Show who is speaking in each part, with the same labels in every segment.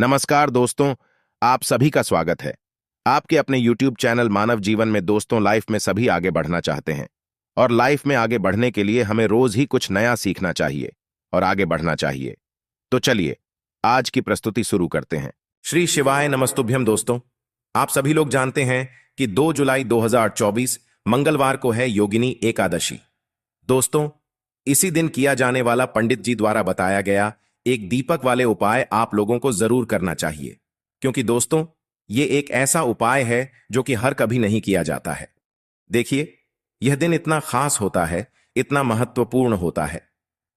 Speaker 1: नमस्कार दोस्तों, आप सभी का स्वागत है। आपके अपने YouTube चैनल मानव जीवन में दोस्तों लाइफ में सभी आगे बढ़ना चाहते हैं और लाइफ में आगे बढ़ने के लिए हमें रोज ही कुछ नया सीखना चाहिए और आगे बढ़ना चाहिए। तो चलिए आज की प्रस्तुति शुरू करते हैं। श्री शिवाय नमस्तुभ्यम दोस्तों, आप सभी लोग जानते हैं कि 2 जुलाई 2024 मंगलवार को है योगिनी एकादशी। दोस्तों, इसी दिन किया जाने वाला पंडित जी द्वारा बताया गया एक दीपक वाले उपाय आप लोगों को जरूर करना चाहिए, क्योंकि दोस्तों ये एक ऐसा उपाय है जो कि हर कभी नहीं किया जाता है। देखिए, यह दिन इतना खास होता है, इतना महत्वपूर्ण होता है।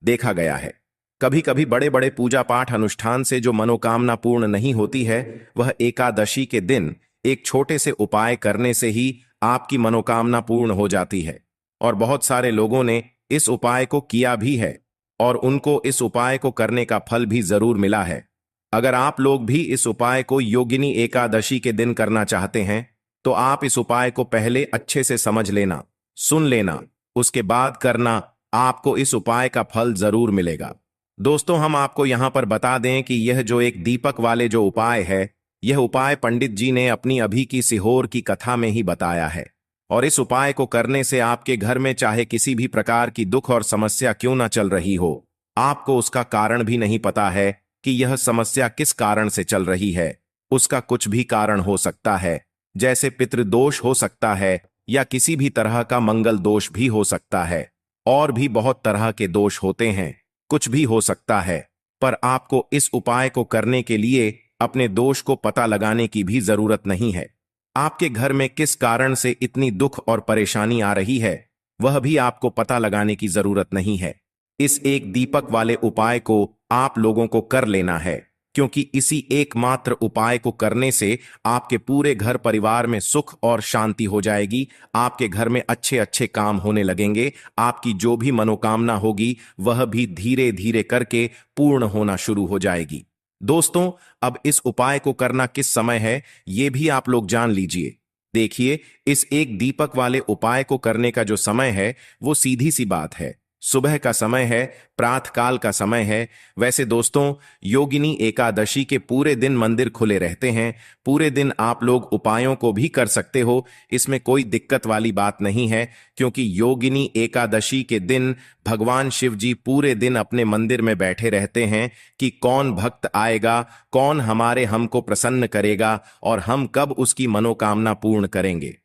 Speaker 1: देखा गया है कभी कभी बड़े बड़े पूजा पाठ अनुष्ठान से जो मनोकामना पूर्ण नहीं होती है, वह एकादशी के दिन एक छोटे से उपाय करने से ही आपकी मनोकामना पूर्ण हो जाती है। और बहुत सारे लोगों ने इस उपाय को किया भी है और उनको इस उपाय को करने का फल भी जरूर मिला है। अगर आप लोग भी इस उपाय को योगिनी एकादशी के दिन करना चाहते हैं तो आप इस उपाय को पहले अच्छे से समझ लेना, सुन लेना, उसके बाद करना। आपको इस उपाय का फल जरूर मिलेगा। दोस्तों, हम आपको यहां पर बता दें कि यह जो एक दीपक वाले जो उपाय है, यह उपाय पंडित जी ने अपनी अभी की सिहोर की कथा में ही बताया है। और इस उपाय को करने से आपके घर में चाहे किसी भी प्रकार की दुख और समस्या क्यों ना चल रही हो, आपको उसका कारण भी नहीं पता है कि यह समस्या किस कारण से चल रही है। उसका कुछ भी कारण हो सकता है, जैसे पितृदोष हो सकता है या किसी भी तरह का मंगल दोष भी हो सकता है। और भी बहुत तरह के दोष होते हैं, कुछ भी हो सकता है। पर आपको इस उपाय को करने के लिए अपने दोष को पता लगाने की भी जरूरत नहीं है। आपके घर में किस कारण से इतनी दुख और परेशानी आ रही है, वह भी आपको पता लगाने की जरूरत नहीं है। इस एक दीपक वाले उपाय को आप लोगों को कर लेना है, क्योंकि इसी एकमात्र उपाय को करने से आपके पूरे घर परिवार में सुख और शांति हो जाएगी। आपके घर में अच्छे अच्छे काम होने लगेंगे। आपकी जो भी मनोकामना होगी वह भी धीरे धीरे करके पूर्ण होना शुरू हो जाएगी। दोस्तों, अब इस उपाय को करना किस समय है, ये भी आप लोग जान लीजिए। देखिए, इस एक दीपक वाले उपाय को करने का जो समय है वो सीधी सी बात है, सुबह का समय है, प्रातःकाल का समय है। वैसे दोस्तों, योगिनी एकादशी के पूरे दिन मंदिर खुले रहते हैं। पूरे दिन आप लोग उपायों को भी कर सकते हो, इसमें कोई दिक्कत वाली बात नहीं है, क्योंकि योगिनी एकादशी के दिन भगवान शिव जी पूरे दिन अपने मंदिर में बैठे रहते हैं कि कौन भक्त आएगा, कौन हमको प्रसन्न करेगा और हम कब उसकी मनोकामना पूर्ण करेंगे।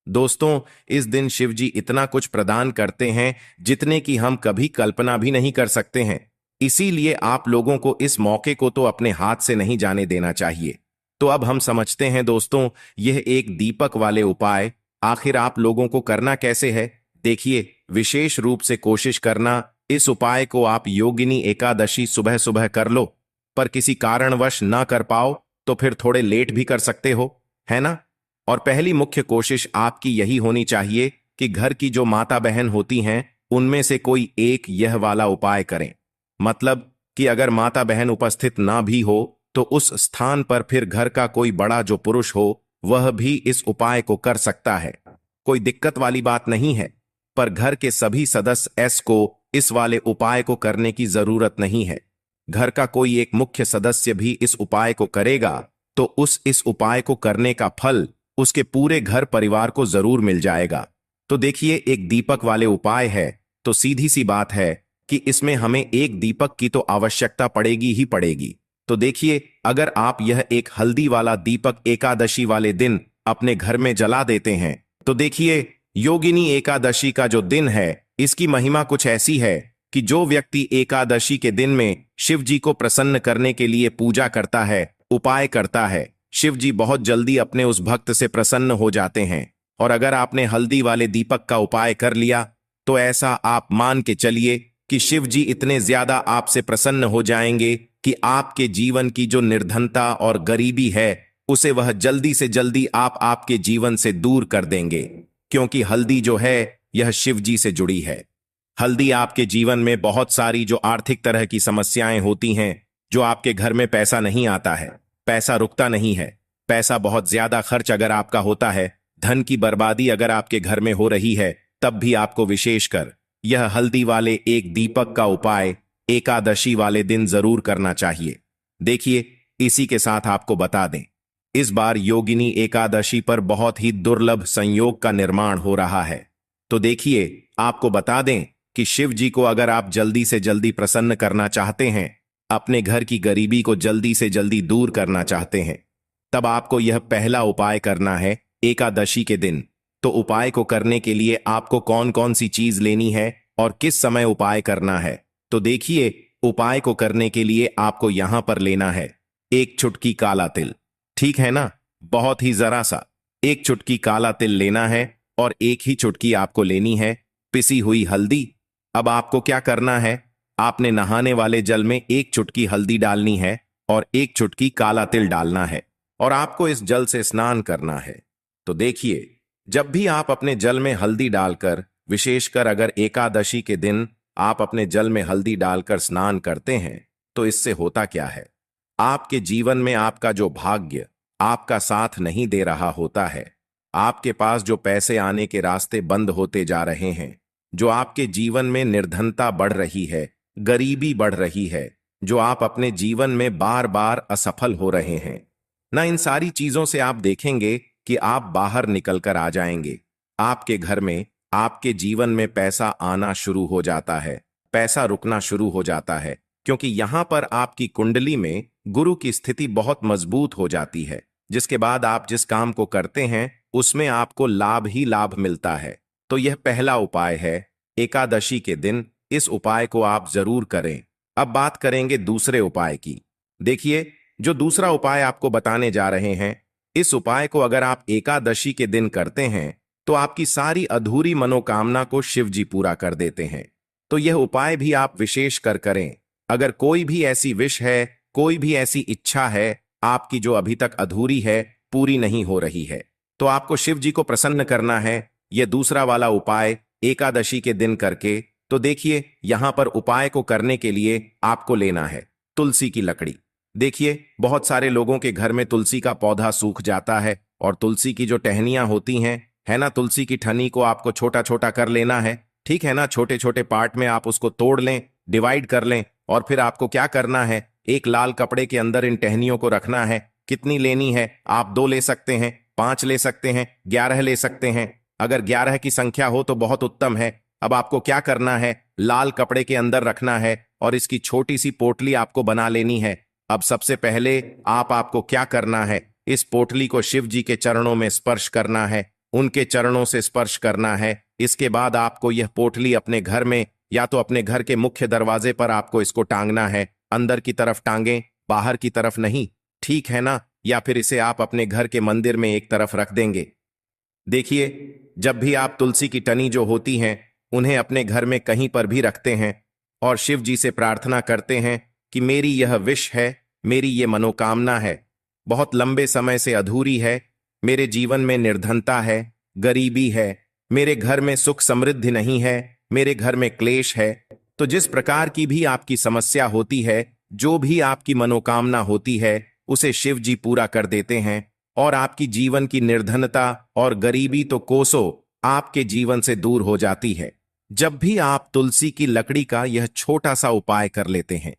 Speaker 1: दोस्तों, इस दिन शिव जी इतना कुछ प्रदान करते हैं जितने की हम कभी कल्पना भी नहीं कर सकते हैं। इसीलिए आप लोगों को इस मौके को तो अपने हाथ से नहीं जाने देना चाहिए। तो अब हम समझते हैं दोस्तों, यह एक दीपक वाले उपाय आखिर आप लोगों को करना कैसे है। देखिए, विशेष रूप से कोशिश करना इस उपाय को आप योगिनी एकादशी सुबह सुबह कर लो। पर किसी कारणवश ना कर पाओ तो फिर थोड़े लेट भी कर सकते हो, है ना। और पहली मुख्य कोशिश आपकी यही होनी चाहिए कि घर की जो माता बहन होती हैं उनमें से कोई एक यह वाला उपाय करें। मतलब कि अगर माता बहन उपस्थित ना भी हो तो उस स्थान पर फिर घर का कोई बड़ा जो पुरुष हो वह भी इस उपाय को कर सकता है। कोई दिक्कत वाली बात नहीं है। पर घर के सभी सदस्य को इस वाले उपाय को करने की जरूरत नहीं है। घर का कोई एक मुख्य सदस्य भी इस उपाय को करेगा तो इस उपाय को करने का फल उसके पूरे घर परिवार को जरूर मिल जाएगा। तो देखिए, एक दीपक वाले उपाय है तो सीधी सी बात है कि इसमें हमें एक दीपक की तो आवश्यकता पड़ेगी ही पड़ेगी। तो देखिए, अगर आप यह एक हल्दी वाला दीपक एकादशी वाले दिन अपने घर में जला देते हैं तो देखिए, योगिनी एकादशी का जो दिन है इसकी महिमा कुछ ऐसी है कि जो व्यक्ति एकादशी के दिन में शिव जी को प्रसन्न करने के लिए पूजा करता है, उपाय करता है, शिव जी बहुत जल्दी अपने उस भक्त से प्रसन्न हो जाते हैं। और अगर आपने हल्दी वाले दीपक का उपाय कर लिया तो ऐसा आप मान के चलिए कि शिव जी इतने ज्यादा आपसे प्रसन्न हो जाएंगे कि आपके जीवन की जो निर्धनता और गरीबी है उसे वह जल्दी से जल्दी आपके जीवन से दूर कर देंगे, क्योंकि हल्दी जो है यह शिव जी से जुड़ी है। हल्दी आपके जीवन में बहुत सारी जो आर्थिक तरह की समस्याएं होती हैं, जो आपके घर में पैसा नहीं आता है, पैसा रुकता नहीं है, पैसा बहुत ज्यादा खर्च अगर आपका होता है, धन की बर्बादी अगर आपके घर में हो रही है, तब भी आपको विशेषकर यह हल्दी वाले एक दीपक का उपाय एकादशी वाले दिन जरूर करना चाहिए। देखिए, इसी के साथ आपको बता दें, इस बार योगिनी एकादशी पर बहुत ही दुर्लभ संयोग का निर्माण हो रहा है। तो देखिए, आपको बता दें कि शिव जी को अगर आप जल्दी से जल्दी प्रसन्न करना चाहते हैं, अपने घर की गरीबी को जल्दी से जल्दी दूर करना चाहते हैं, तब आपको यह पहला उपाय करना है एकादशी के दिन। तो उपाय को करने के लिए आपको कौन कौन सी चीज लेनी है और किस समय उपाय करना है, तो देखिए, उपाय को करने के लिए आपको यहां पर लेना है एक चुटकी काला तिल। ठीक है ना, बहुत ही जरा सा एक चुटकी काला तिल लेना है और एक ही चुटकी आपको लेनी है पिसी हुई हल्दी। अब आपको क्या करना है, आपने नहाने वाले जल में एक चुटकी हल्दी डालनी है और एक चुटकी काला तिल डालना है और आपको इस जल से स्नान करना है। तो देखिए, जब भी आप अपने जल में हल्दी डालकर, विशेषकर अगर एकादशी के दिन आप अपने जल में हल्दी डालकर स्नान करते हैं, तो इससे होता क्या है, आपके जीवन में आपका जो भाग्य आपका साथ नहीं दे रहा होता है, आपके पास जो पैसे आने के रास्ते बंद होते जा रहे हैं, जो आपके जीवन में निर्धनता बढ़ रही है, गरीबी बढ़ रही है, जो आप अपने जीवन में बार बार असफल हो रहे हैं ना, इन सारी चीजों से आप देखेंगे कि आप बाहर निकलकर आ जाएंगे। आपके घर में, आपके जीवन में पैसा आना शुरू हो जाता है, पैसा रुकना शुरू हो जाता है, क्योंकि यहां पर आपकी कुंडली में गुरु की स्थिति बहुत मजबूत हो जाती है, जिसके बाद आप जिस काम को करते हैं उसमें आपको लाभ ही लाभ मिलता है। तो यह पहला उपाय है एकादशी के दिन, इस उपाय को आप जरूर करें। अब बात करेंगे दूसरे उपाय की। देखिए, जो दूसरा उपाय आपको बताने जा रहे हैं, इस उपाय को अगर आप एकादशी के दिन करते हैं तो आपकी सारी अधूरी मनोकामना को शिव जी पूरा कर देते हैं। तो यह उपाय भी आप विशेष कर करें। अगर कोई भी ऐसी विश है, कोई भी ऐसी इच्छा है आपकी जो अभी तक अधूरी है, पूरी नहीं हो रही है, तो आपको शिव जी को प्रसन्न करना है यह दूसरा वाला उपाय एकादशी के दिन करके। तो देखिए, यहां पर उपाय को करने के लिए आपको लेना है तुलसी की लकड़ी। देखिए, बहुत सारे लोगों के घर में तुलसी का पौधा सूख जाता है और तुलसी की जो टहनियां होती हैं, है ना, तुलसी की ठनी को आपको छोटा छोटा कर लेना है। ठीक है ना, छोटे छोटे पार्ट में आप उसको तोड़ लें, डिवाइड कर लें और फिर आपको क्या करना है, एक लाल कपड़े के अंदर इन टहनियों को रखना है। कितनी लेनी है, आप 2 ले सकते हैं, 5 ले सकते हैं, 11 ले सकते हैं। अगर 11 की संख्या हो तो बहुत उत्तम है। अब आपको क्या करना है, लाल कपड़े के अंदर रखना है और इसकी छोटी सी पोटली आपको बना लेनी है। अब सबसे पहले आपको क्या करना है, इस पोटली को शिव जी के चरणों में स्पर्श करना है, उनके चरणों से स्पर्श करना है। इसके बाद आपको यह पोटली अपने घर में या तो अपने घर के मुख्य दरवाजे पर आपको इसको टांगना है। अंदर की तरफ टांगें, बाहर की तरफ नहीं, ठीक है ना, या फिर इसे आप अपने घर के मंदिर में एक तरफ रख देंगे। देखिए, जब भी आप तुलसी की टनी जो होती हैं उन्हें अपने घर में कहीं पर भी रखते हैं और शिव जी से प्रार्थना करते हैं कि मेरी यह विश है, मेरी ये मनोकामना है, बहुत लंबे समय से अधूरी है, मेरे जीवन में निर्धनता है, गरीबी है, मेरे घर में सुख समृद्धि नहीं है, मेरे घर में क्लेश है। तो जिस प्रकार की भी आपकी समस्या होती है, जो भी आपकी मनोकामना होती है, उसे शिव जी पूरा कर देते हैं और आपकी जीवन की निर्धनता और गरीबी तो कोसों आपके जीवन से दूर हो जाती है, जब भी आप तुलसी की लकड़ी का यह छोटा सा उपाय कर लेते हैं।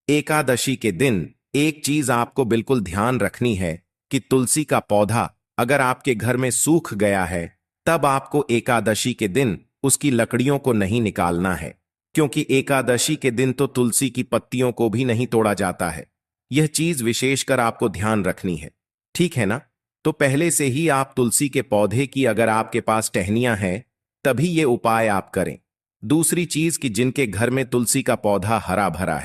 Speaker 1: एकादशी के दिन एक चीज आपको बिल्कुल ध्यान रखनी है कि तुलसी का पौधा अगर आपके घर में सूख गया है, तब आपको एकादशी के दिन उसकी लकड़ियों को नहीं निकालना है, क्योंकि एकादशी के दिन तो तुलसी की पत्तियों को भी नहीं तोड़ा जाता है। यह चीज विशेषकर आपको ध्यान रखनी है, ठीक है ना। तो पहले से ही आप तुलसी के पौधे की अगर आपके पास टहनियां हैं तभी ये उपाय आप करें। दूसरी चीज कि जिनके घर में तुलसी का पौधा हरा भरा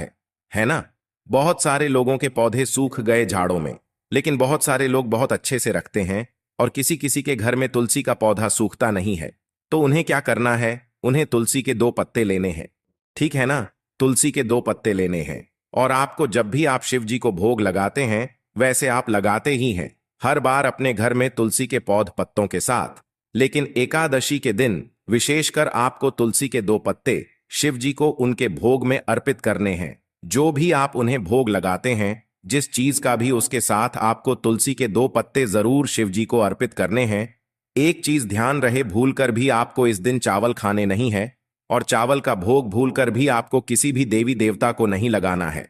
Speaker 1: है ना, बहुत सारे लोगों के पौधे सूख गए झाड़ों में, लेकिन बहुत सारे लोग बहुत अच्छे से रखते हैं और किसी किसी के घर में तुलसी का पौधा सूखता नहीं है। तो उन्हें क्या करना है, उन्हें तुलसी के 2 पत्ते लेने हैं, ठीक है ना, तुलसी के 2 पत्ते लेने हैं और आपको जब भी आप शिव जी को भोग लगाते हैं, वैसे आप लगाते ही हैं हर बार अपने घर में तुलसी के पौध पत्तों के साथ, लेकिन एकादशी के दिन विशेषकर आपको तुलसी के 2 पत्ते शिव जी को उनके भोग में अर्पित करने हैं। जो भी आप उन्हें भोग लगाते हैं, जिस चीज का भी, उसके साथ आपको तुलसी के 2 पत्ते जरूर शिव जी को अर्पित करने हैं। एक चीज ध्यान रहे, भूलकर भी आपको इस दिन चावल खाने नहीं है और चावल का भोग भूलकर भी आपको किसी भी देवी देवता को नहीं लगाना है,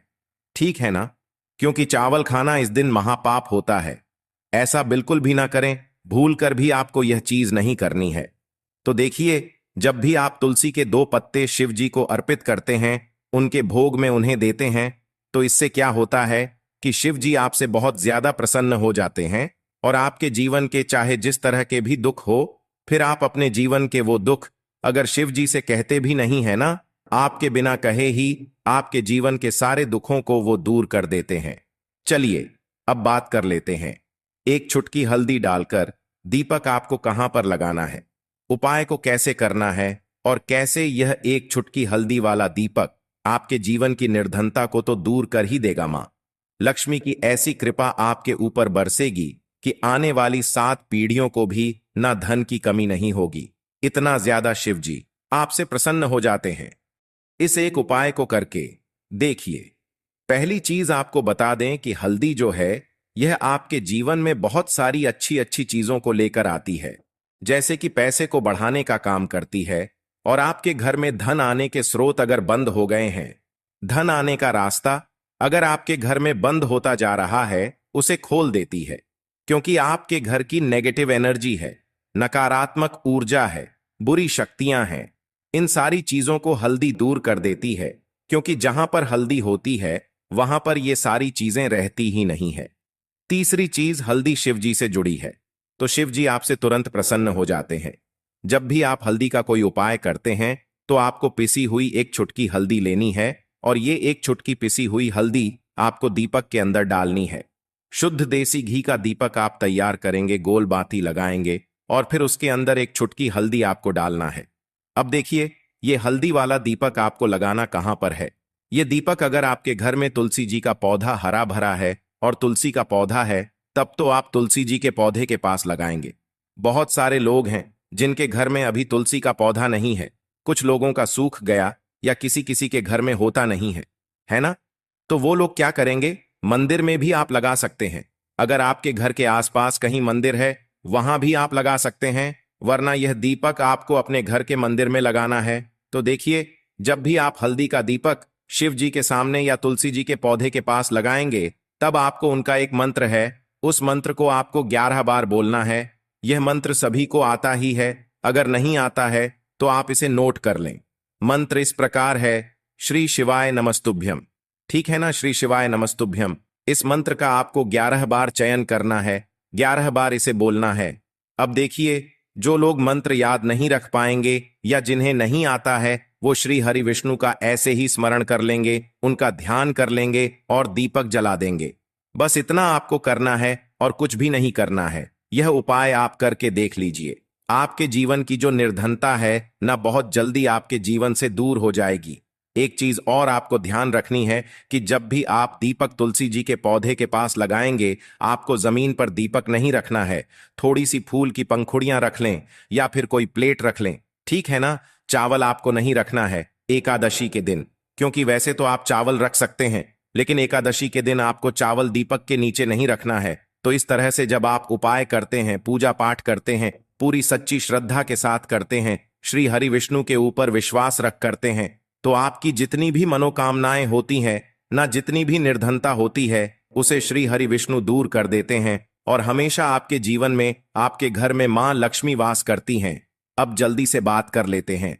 Speaker 1: ठीक है ना। क्योंकि चावल खाना इस दिन महापाप होता है। ऐसा बिल्कुल भी ना करें, भूल कर भी आपको यह चीज नहीं करनी है। तो देखिए, जब भी आप तुलसी के 2 पत्ते शिव जी को अर्पित करते हैं, उनके भोग में उन्हें देते हैं, तो इससे क्या होता है कि शिव जी आपसे बहुत ज्यादा प्रसन्न हो जाते हैं और आपके जीवन के चाहे जिस तरह के भी दुख हो, फिर आप अपने जीवन के वो दुख अगर शिव जी से कहते भी नहीं है ना, आपके बिना कहे ही आपके जीवन के सारे दुखों को वो दूर कर देते हैं। चलिए अब बात कर लेते हैं। एक चुटकी हल्दी डालकर दीपक आपको कहां पर लगाना है, उपाय को कैसे करना है और कैसे यह एक चुटकी हल्दी वाला दीपक आपके जीवन की निर्धनता को तो दूर कर ही देगा। मां लक्ष्मी की ऐसी कृपा आपके ऊपर बरसेगी कि आने वाली 7 पीढ़ियों को भी ना धन की कमी नहीं होगी। इतना ज्यादा शिव जी आपसे प्रसन्न हो जाते हैं। इस एक उपाय को करके देखिए। पहली चीज आपको बता दें कि हल्दी जो है, यह आपके जीवन में बहुत सारी अच्छी अच्छी चीजों को लेकर आती है। जैसे कि पैसे को बढ़ाने का काम करती है और आपके घर में धन आने के स्रोत अगर बंद हो गए हैं, धन आने का रास्ता अगर आपके घर में बंद होता जा रहा है, उसे खोल देती है। क्योंकि आपके घर की नेगेटिव एनर्जी है, नकारात्मक ऊर्जा है, बुरी शक्तियां हैं, इन सारी चीजों को हल्दी दूर कर देती है। क्योंकि जहां पर हल्दी होती है वहां पर ये सारी चीजें रहती ही नहीं है। तीसरी चीज, हल्दी शिव जी से जुड़ी है, तो शिव जी आपसे तुरंत प्रसन्न हो जाते हैं। जब भी आप हल्दी का कोई उपाय करते हैं तो आपको पिसी हुई एक चुटकी हल्दी लेनी है और ये एक चुटकी पिसी हुई हल्दी आपको दीपक के अंदर डालनी है। शुद्ध देसी घी का दीपक आप तैयार करेंगे, गोल बाती लगाएंगे और फिर उसके अंदर एक चुटकी हल्दी आपको डालना है। अब देखिए, ये हल्दी वाला दीपक आपको लगाना कहां पर है। ये दीपक अगर आपके घर में तुलसी जी का पौधा हरा भरा है और तुलसी का पौधा है, तब तो आप तुलसी जी के पौधे के पास लगाएंगे। बहुत सारे लोग हैं जिनके घर में अभी तुलसी का पौधा नहीं है, कुछ लोगों का सूख गया या किसी किसी के घर में होता नहीं है ना? तो वो लोग क्या करेंगे, मंदिर में भी आप लगा सकते हैं। अगर आपके घर के आसपास कहीं मंदिर है, वहां भी आप लगा सकते हैं, वरना यह दीपक आपको अपने घर के मंदिर में लगाना है। तो देखिए, जब भी आप हल्दी का दीपक शिव जी के सामने या तुलसी जी के पौधे के पास लगाएंगे, तब आपको उनका एक मंत्र है, उस मंत्र को आपको 11 बार बोलना है। यह मंत्र सभी को आता ही है, अगर नहीं आता है तो आप इसे नोट कर लें। मंत्र इस प्रकार है, श्री शिवाय नमस्तुभ्यम। ठीक है ना, श्री शिवाय नमस्तुभ्यम। इस मंत्र का आपको 11 बार चयन करना है, 11 बार इसे बोलना है। अब देखिए, जो लोग मंत्र याद नहीं रख पाएंगे या जिन्हें नहीं आता है, वो श्री हरि विष्णु का ऐसे ही स्मरण कर लेंगे, उनका ध्यान कर लेंगे और दीपक जला देंगे। बस इतना आपको करना है और कुछ भी नहीं करना है। यह उपाय आप करके देख लीजिए। आपके जीवन की जो निर्धनता है ना, बहुत जल्दी आपके जीवन से दूर हो जाएगी। एक चीज और आपको ध्यान रखनी है कि जब भी आप दीपक तुलसी जी के पौधे के पास लगाएंगे, आपको जमीन पर दीपक नहीं रखना है। थोड़ी सी फूल की पंखुड़ियां रख लें या फिर कोई प्लेट रख लें, ठीक है ना? चावल आपको नहीं रखना है एकादशी के दिन, क्योंकि वैसे तो आप चावल रख सकते हैं, लेकिन एकादशी के दिन आपको चावल दीपक के नीचे नहीं रखना है। तो इस तरह से जब आप उपाय करते हैं, पूजा पाठ करते हैं, पूरी सच्ची श्रद्धा के साथ करते हैं, श्री हरि विष्णु के ऊपर विश्वास रख करते हैं, तो आपकी जितनी भी मनोकामनाएं होती हैं ना, जितनी भी निर्धनता होती है, उसे श्री हरि विष्णु दूर कर देते हैं और हमेशा आपके जीवन में, आपके घर में मां लक्ष्मी वास करती हैं। अब जल्दी से बात कर लेते हैं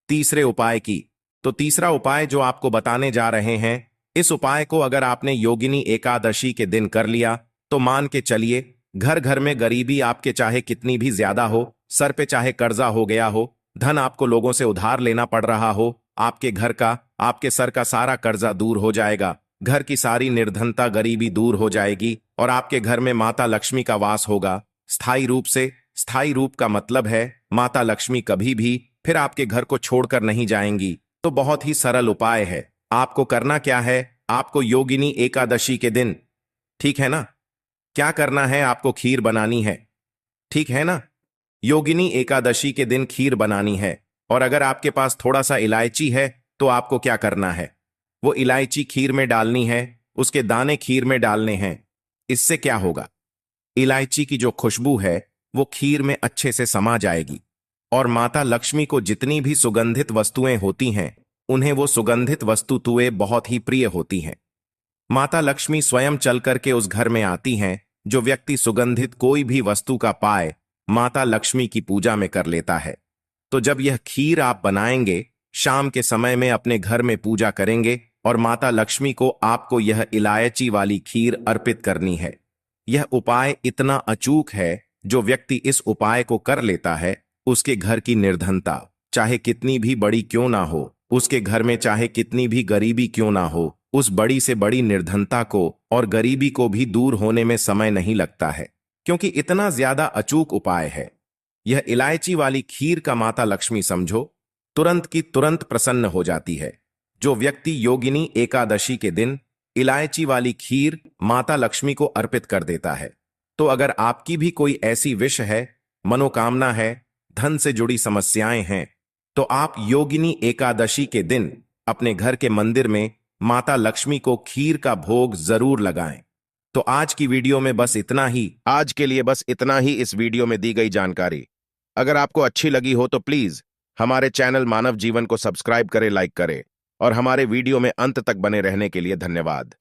Speaker 1: तीसरे उपाय की। तो तीसरा उपाय जो आपको बताने जा रहे हैं, इस उपाय को अगर आपने योगिनी एकादशी के दिन कर लिया तो मान के चलिए, घर घर में गरीबी आपके चाहे कितनी भी ज्यादा हो, सर पे चाहे कर्जा हो गया हो, धन आपको लोगों से उधार लेना पड़ रहा हो, आपके घर का, आपके सर का सारा कर्जा दूर हो जाएगा। घर की सारी निर्धनता, गरीबी दूर हो जाएगी और आपके घर में माता लक्ष्मी का वास होगा स्थायी रूप से। स्थायी रूप का मतलब है माता लक्ष्मी कभी भी फिर आपके घर को छोड़कर नहीं जाएंगी। तो बहुत ही सरल उपाय है। आपको करना क्या है, आपको योगिनी एकादशी के दिन, ठीक है ना, क्या करना है, आपको खीर बनानी है, ठीक है ना? योगिनी एकादशी के दिन खीर बनानी है। और अगर आपके पास थोड़ा सा इलायची है तो आपको क्या करना है, वो इलायची खीर में डालनी है, उसके दाने खीर में डालने हैं। इससे क्या होगा, इलायची की जो खुशबू है वो खीर में अच्छे से समा जाएगी और माता लक्ष्मी को जितनी भी सुगंधित वस्तुएं होती हैं, उन्हें वो सुगंधित वस्तुएं बहुत ही प्रिय होती हैं। माता लक्ष्मी स्वयं चल करके उस घर में आती हैं। जो व्यक्ति सुगंधित कोई भी वस्तु का पाए माता लक्ष्मी की पूजा में कर लेता है। तो जब यह खीर आप बनाएंगे, शाम के समय में अपने घर में पूजा करेंगे और माता लक्ष्मी को आपको यह इलायची वाली खीर अर्पित करनी है। यह उपाय इतना अचूक है, जो व्यक्ति इस उपाय को कर लेता है उसके घर की निर्धनता चाहे कितनी भी बड़ी क्यों ना हो, उसके घर में चाहे कितनी भी गरीबी क्यों ना हो, उस बड़ी से बड़ी निर्धनता को और गरीबी को भी दूर होने में समय नहीं लगता है, क्योंकि इतना ज्यादा अचूक उपाय है। यह इलायची वाली खीर का माता लक्ष्मी समझो तुरंत की तुरंत प्रसन्न हो जाती है। जो व्यक्ति योगिनी एकादशी के दिन इलायची वाली खीर माता लक्ष्मी को अर्पित कर देता है, तो अगर आपकी भी कोई ऐसी विश है, मनोकामना है, धन से जुड़ी समस्याएं हैं, तो आप योगिनी एकादशी के दिन अपने घर के मंदिर में माता लक्ष्मी को खीर का भोग जरूर लगाएं। तो आज की वीडियो में बस इतना ही। आज के लिए बस इतना ही इस वीडियो में दी गई जानकारी। अगर आपको अच्छी लगी हो तो प्लीज हमारे चैनल मानव जीवन को सब्सक्राइब करें, लाइक करें और हमारे वीडियो में अंत तक बने रहने के लिए धन्यवाद।